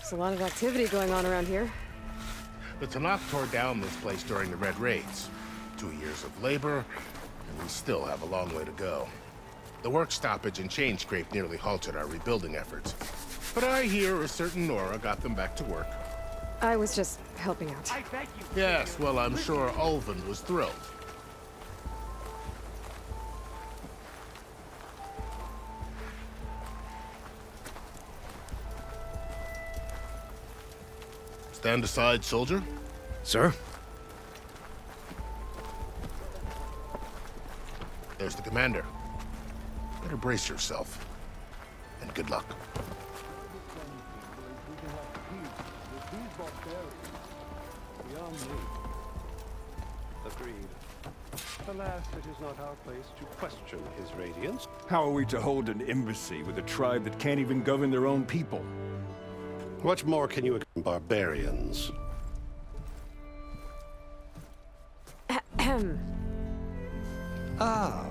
There's a lot of activity going on around here. The Tanakh tore down this place during the Red Raids. 2 years of labor, and we still have a long way to go. The work stoppage and chain scrape nearly halted our rebuilding efforts. But I hear a certain Nora got them back to work. I was just helping out. Yes, well, I'm sure Ulvund was thrilled. Stand aside, soldier. Sir? There's the commander. Better brace yourself. And good luck. Agreed. Alas, it is not our place to question his radiance. How are we to hold an embassy with a tribe that can't even govern their own people? What more can you expect, barbarians? Ahem. Ah.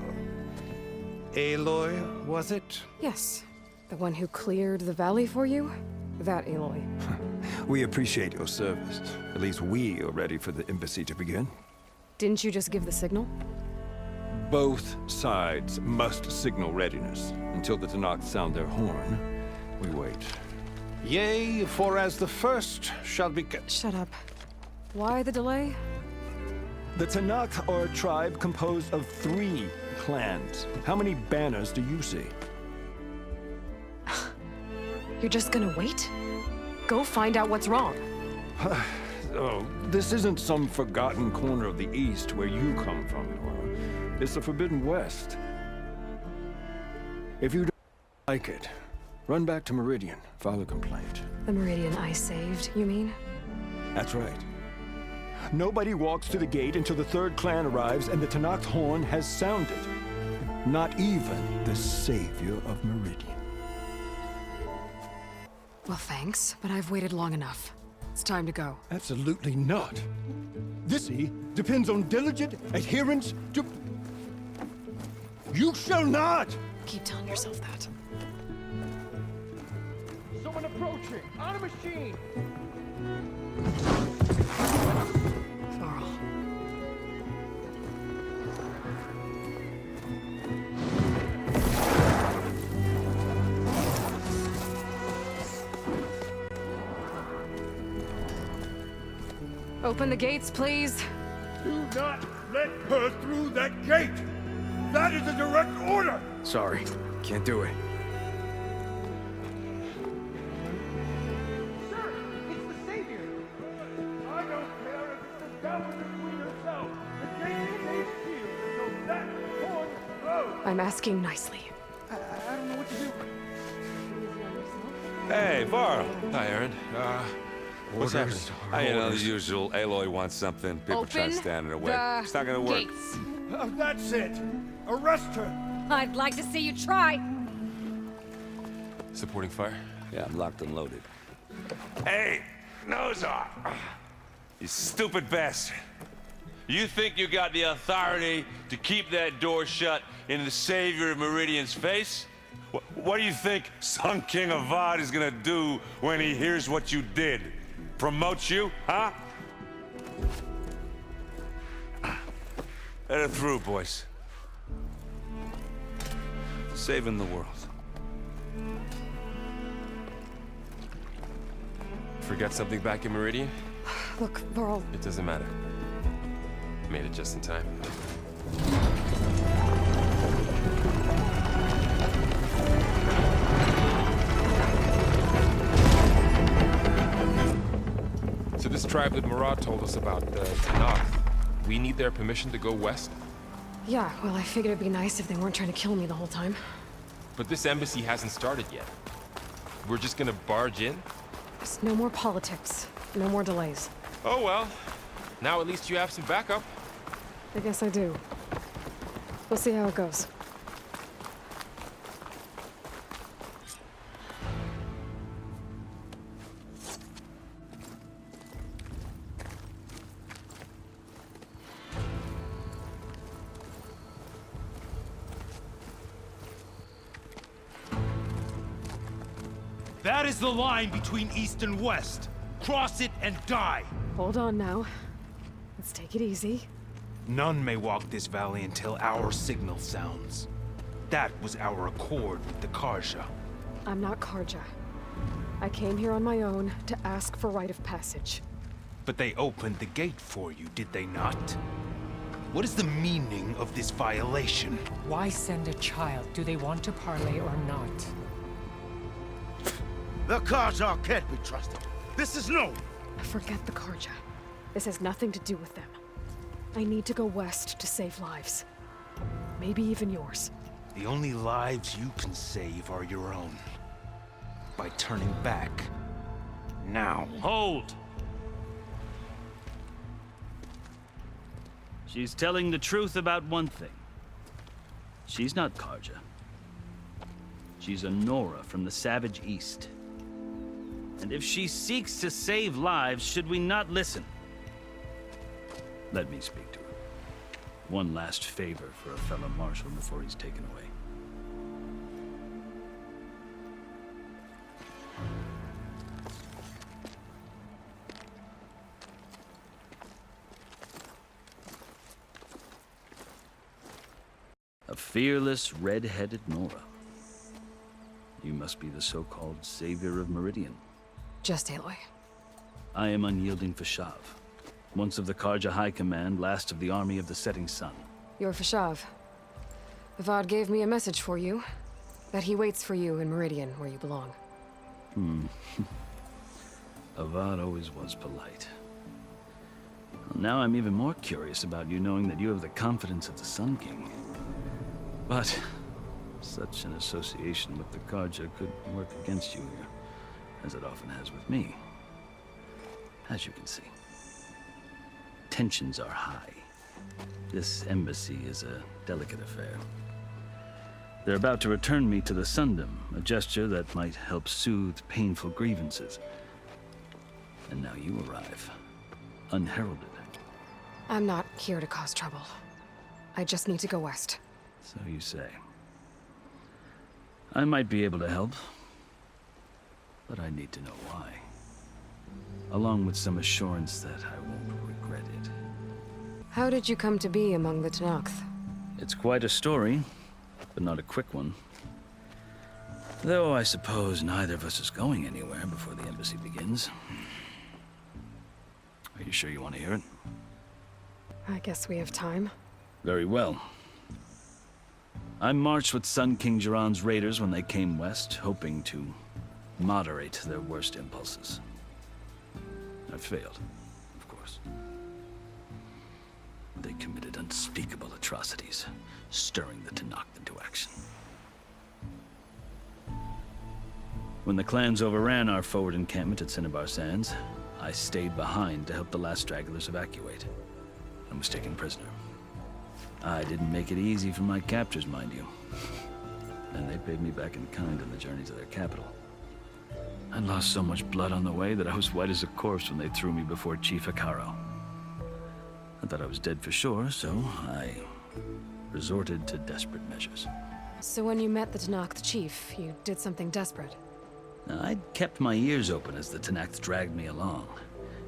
Aloy, was it? Yes. The one who cleared the valley for you? That Aloy. We appreciate your service. At least we are ready for the embassy to begin. Didn't you just give the signal? Both sides must signal readiness. Until the Tanakh sound their horn, we wait. Yea, for as the first shall be... Shut up. Why the delay? The Tanakh are a tribe composed of 3 clans. How many banners do you see? You're just gonna wait? Go find out what's wrong. Oh, this isn't some forgotten corner of the East where you come from, Nora. It's the Forbidden West. If you don't like it, run back to Meridian, file a complaint. The Meridian I saved, you mean? That's right. Nobody walks to the gate until the 3rd clan arrives and the Tanakh horn has sounded. Not even the savior of Meridian. Well, thanks, but I've waited long enough. It's time to go. Absolutely not. This depends on diligent adherence to... You shall not! Keep telling yourself that. Someone approaching! On a machine! Varl. Open the gates, please. Do not let her through that gate! That is a direct order! Sorry, can't do it. Sir, it's the Savior! I don't care if it's the devil between yourself! The gate remains sealed until that horn blows! I'm asking nicely. I don't know what to do. Hey, Varl. Hi, Aaron. What's happening? You know, the usual. Aloy wants something. People try to Open stand in her way. the It's not gonna work. gates. That's it! Arrest her! I'd like to see you try. Supporting fire? Yeah, I'm locked and loaded. Hey, nose off! You stupid bastard. You think you got the authority to keep that door shut in the savior of Meridian's face? What do you think Sun King Avad is gonna do when he hears what you did? Promote you, huh? Let her through, boys. Saving the world. Forget something back in Meridian? Look, Varl. It doesn't matter. Made it just in time. So this tribe that Murad told us about, the Tanakh, we need their permission to go west? Yeah, well, I figured it'd be nice if they weren't trying to kill me the whole time. But this embassy hasn't started yet. We're just gonna barge in? Just no more politics. No more delays. Oh well. Now at least you have some backup. I guess I do. We'll see how it goes. That is the line between East and West. Cross it and die. Hold on now. Let's take it easy. None may walk this valley until our signal sounds. That was our accord with the Karja. I'm not Karja. I came here on my own to ask for rite of passage. But they opened the gate for you, did they not? What is the meaning of this violation? Why send a child? Do they want to parley or not? The Karja can't be trusted. This is known. Forget the Karja. This has nothing to do with them. I need to go west to save lives. Maybe even yours. The only lives you can save are your own. By turning back. Now. Hold! She's telling the truth about one thing. She's not Karja. She's a Nora from the Savage East. And if she seeks to save lives, should we not listen? Let me speak to her. One last favor for a fellow marshal before he's taken away. A fearless, red-headed Nora. You must be the so-called savior of Meridian. Just Aloy. I am unyielding Fashav. Once of the Karja High Command, last of the army of the Setting Sun. You're Fashav. Avad gave me a message for you. That he waits for you in Meridian, where you belong. Avad always was polite. Well, now I'm even more curious about you knowing that you have the confidence of the Sun King. But such an association with the Karja could work against you here, as it often has with me. As you can see, tensions are high. This embassy is a delicate affair. They're about to return me to the Sundom, a gesture that might help soothe painful grievances. And now you arrive, unheralded. I'm not here to cause trouble. I just need to go west. So you say. I might be able to help, but I need to know why. Along with some assurance that I won't regret it. How did you come to be among the Tenakth? It's quite a story, but not a quick one. Though I suppose neither of us is going anywhere before the embassy begins. Are you sure you want to hear it? I guess we have time. Very well. I marched with Sun King Jiran's raiders when they came west, hoping to moderate their worst impulses. I failed, of course. They committed unspeakable atrocities, stirring the Tenakth into action. When the clans overran our forward encampment at Cinnabar Sands, I stayed behind to help the last stragglers evacuate, and was taken prisoner. I didn't make it easy for my captors, mind you. And they paid me back in kind on the journey to their capital. I lost so much blood on the way that I was white as a corpse when they threw me before Chief Hekaro. I thought I was dead for sure, so I resorted to desperate measures. So when you met the Tenakth chief, you did something desperate? Now, I'd kept my ears open as the Tenakth dragged me along,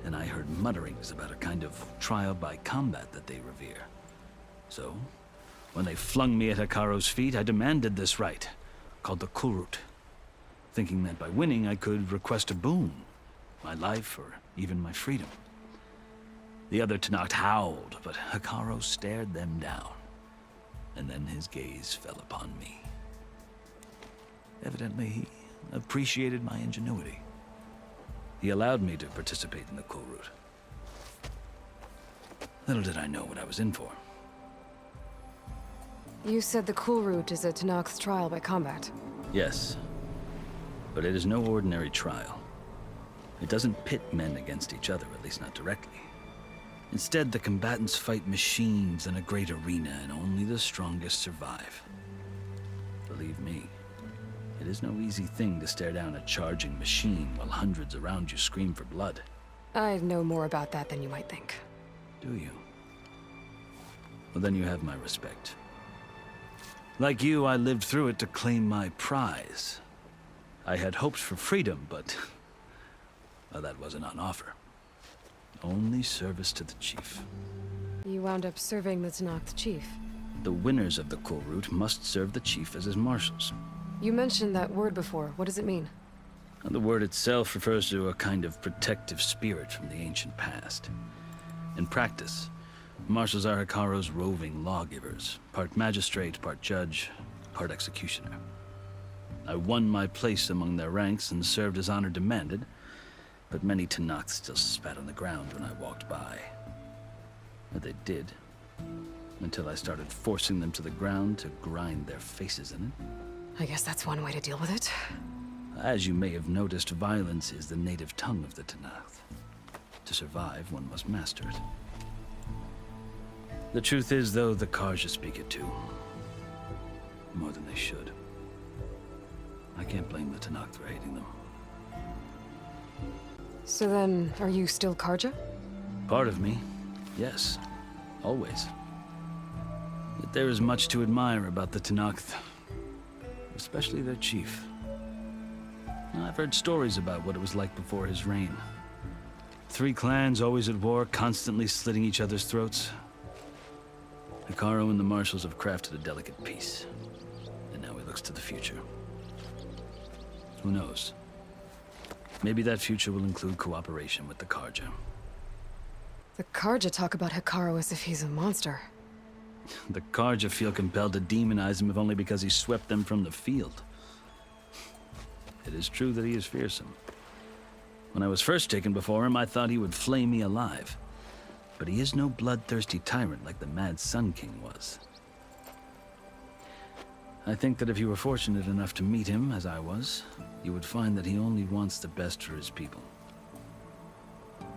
and I heard mutterings about a kind of trial by combat that they revere. So, when they flung me at Hekaro's feet, I demanded this right, called the Kulrut, thinking that by winning I could request a boon, my life or even my freedom. The other Tenakth howled, but Hekaro stared them down, and then his gaze fell upon me. Evidently, he appreciated my ingenuity. He allowed me to participate in the Kulrut. Little did I know what I was in for. You said the Kulrut is a Tenakth trial by combat. Yes, but it is no ordinary trial. It doesn't pit men against each other, at least not directly. Instead, the combatants fight machines in a great arena, and only the strongest survive. Believe me, it is no easy thing to stare down a charging machine while hundreds around you scream for blood. I know more about that than you might think. Do you? Well, then you have my respect. Like you, I lived through it to claim my prize. I had hopes for freedom, but well, that wasn't on offer. Only service to the chief. You wound up serving the Tenakth chief. The winners of the cool route must serve the chief as his marshals. You mentioned that word before. What does it mean? The word itself refers to a kind of protective spirit from the ancient past. In practice, marshals are Hekaro's roving lawgivers, part magistrate, part judge, part executioner. I won my place among their ranks and served as honor demanded, but many Tenakth still spat on the ground when I walked by. But they did, until I started forcing them to the ground to grind their faces in it. I guess that's one way to deal with it. As you may have noticed, violence is the native tongue of the Tenakth. To survive, one must master it. The truth is, though, the Karja speak it too. More than they should. I can't blame the Tenakth for hating them. So then, are you still Karja? Part of me, yes. Always. Yet there is much to admire about the Tenakth. Especially their chief. I've heard stories about what it was like before his reign. 3 clans always at war, constantly slitting each other's throats. Hekaro and the marshals have crafted a delicate peace. And now he looks to the future. Who knows? Maybe that future will include cooperation with the Karja. The Karja talk about Hekaro as if he's a monster. The Karja feel compelled to demonize him if only because he swept them from the field. It is true that he is fearsome. When I was first taken before him, I thought he would flay me alive. But he is no bloodthirsty tyrant like the Mad Sun King was. I think that if you were fortunate enough to meet him, as I was, you would find that he only wants the best for his people.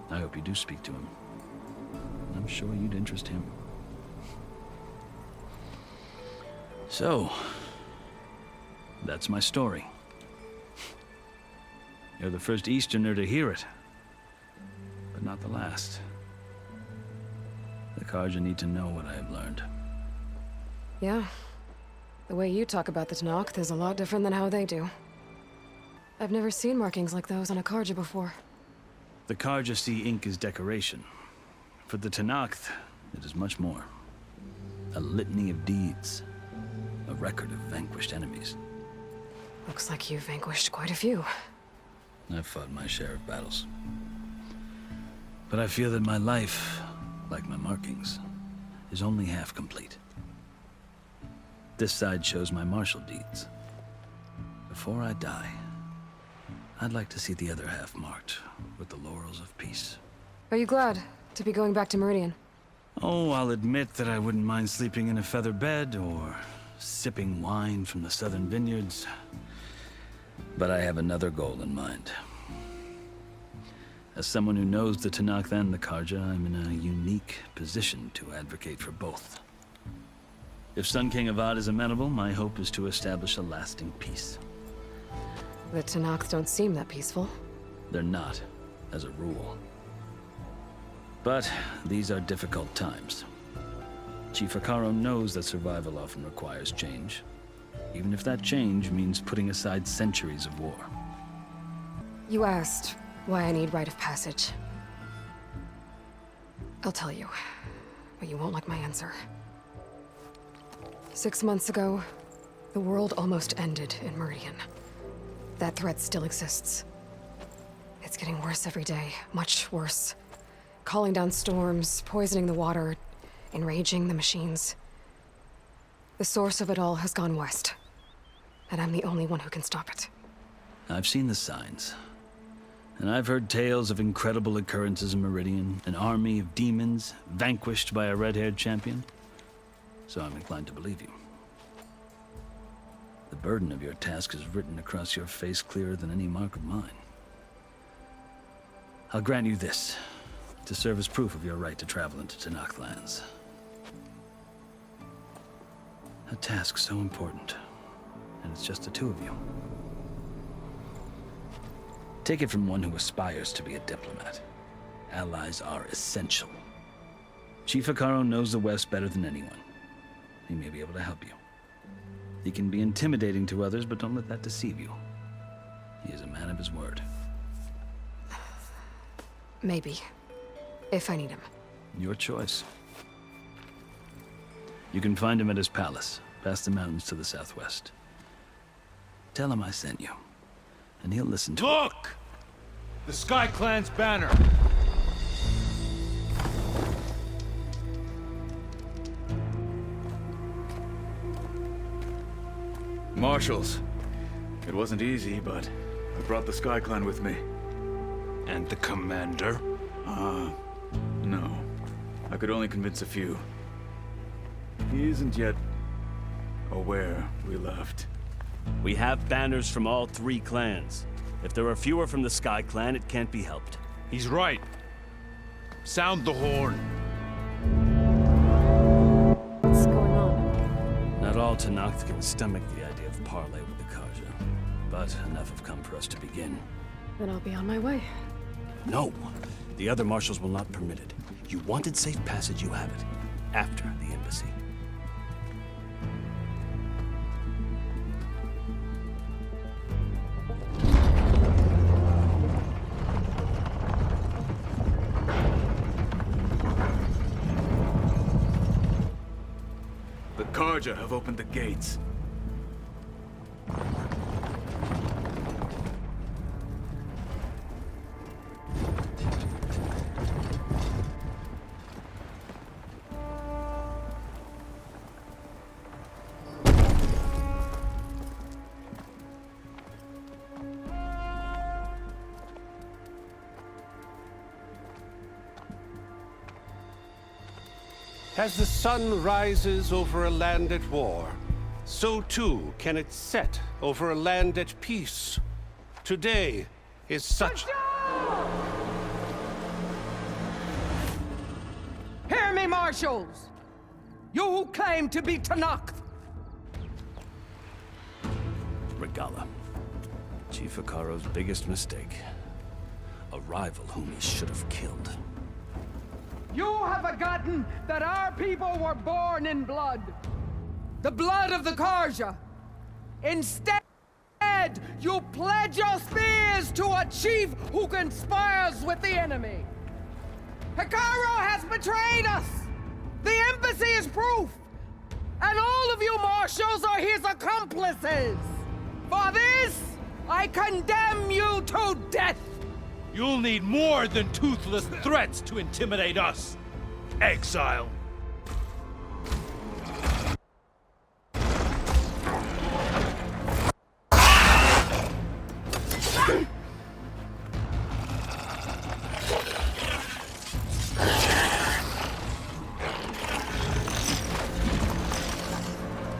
I hope you do speak to him. I'm sure you'd interest him. So, that's my story. You're the first Easterner to hear it, but not the last. The Karja need to know what I have learned. Yeah. The way you talk about the Tenakth is a lot different than how they do. I've never seen markings like those on a Karja before. The Karja see ink as decoration. For the Tenakth, it is much more. A litany of deeds. A record of vanquished enemies. Looks like you've vanquished quite a few. I've fought my share of battles. But I feel that my life, like my markings, is only half complete. This side shows my martial deeds. Before I die, I'd like to see the other half marked with the laurels of peace. Are you glad to be going back to Meridian? Oh, I'll admit that I wouldn't mind sleeping in a feather bed or sipping wine from the southern vineyards. But I have another goal in mind. As someone who knows the Tenakth and the Karja, I'm in a unique position to advocate for both. If Sun King Avad is amenable, my hope is to establish a lasting peace. The Tenakth don't seem that peaceful. They're not, as a rule. But these are difficult times. Chief Hekaro knows that survival often requires change, even if that change means putting aside centuries of war. You asked why I need rite of passage. I'll tell you, but you won't like my answer. 6 months ago, the world almost ended in Meridian. That threat still exists. It's getting worse every day, much worse. Calling down storms, poisoning the water, enraging the machines. The source of it all has gone west, and I'm the only one who can stop it. I've seen the signs. And I've heard tales of incredible occurrences in Meridian, an army of demons vanquished by a red-haired champion. So I'm inclined to believe you. The burden of your task is written across your face clearer than any mark of mine. I'll grant you this, to serve as proof of your right to travel into Tenakth lands. A task so important, and it's just the two of you. Take it from one who aspires to be a diplomat. Allies are essential. Chief Hekaro knows the West better than anyone. He may be able to help you. He can be intimidating to others, but don't let that deceive you. He is a man of his word. Maybe. If I need him. Your choice. You can find him at his palace, past the mountains to the southwest. Tell him I sent you, and he'll listen to it. Look! The Sky Clan's banner! Marshals. It wasn't easy, but I brought the Sky Clan with me. And the commander? No. I could only convince a few. He isn't yet aware we left. We have banners from all 3 clans. If there are fewer from the Sky Clan, it can't be helped. He's right. Sound the horn. What's going on? Not all Tenakth can stomach the idea of parley with the Karja. But enough have come for us to begin. Then I'll be on my way. No! The other marshals will not permit it. You wanted safe passage, you have it. After the embassy. The Karja have opened the gates. As the sun rises over a land at war, so too can it set over a land at peace. Today is such... Hear me, marshals! You who claim to be Tenakth! Regala. Chief Hikaro's biggest mistake. A rival whom he should have killed. You have forgotten that our people were born in blood. The blood of the Karja. Instead, you pledge your spears to a chief who conspires with the enemy. Hikaro has betrayed us! The embassy is proof! And all of you marshals are his accomplices! For this, I condemn you to death! You'll need more than toothless threats to intimidate us. Exile.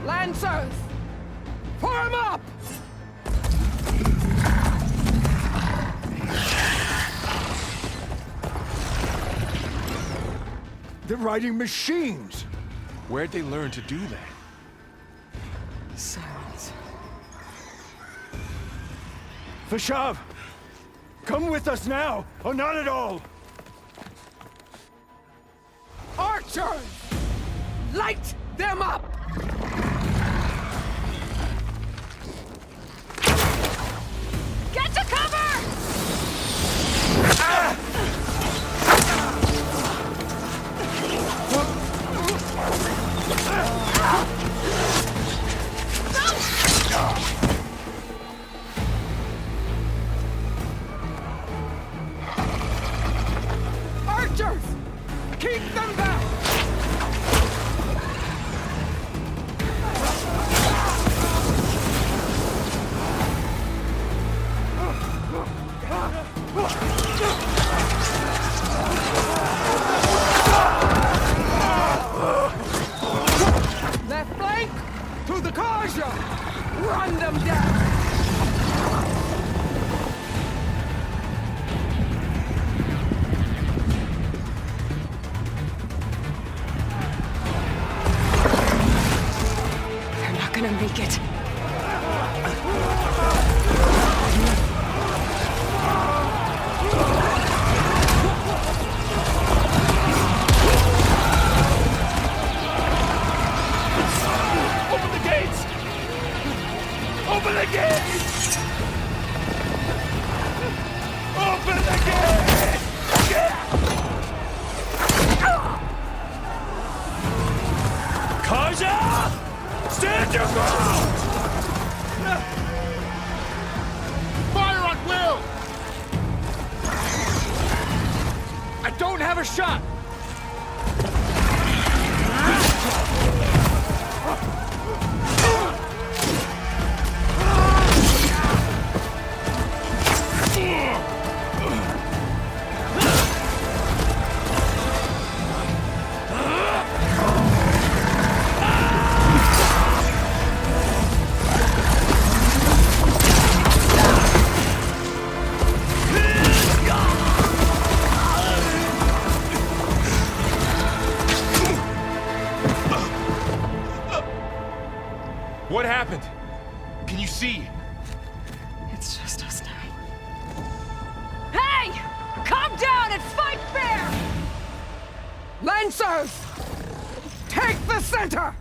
Lancers! Form up! They're riding machines! Where'd they learn to do that? Silence. Vashav! Come with us now, or not at all! Archers! Light them up! Get to cover! Archers! Keep them back! Left flank! To the Karja! Run them down! They're not gonna make it. Open the gates! Open the gates! have a shot! What happened? Can you see? It's just us now. Hey! Calm down and fight fair! Lancers! Take the center!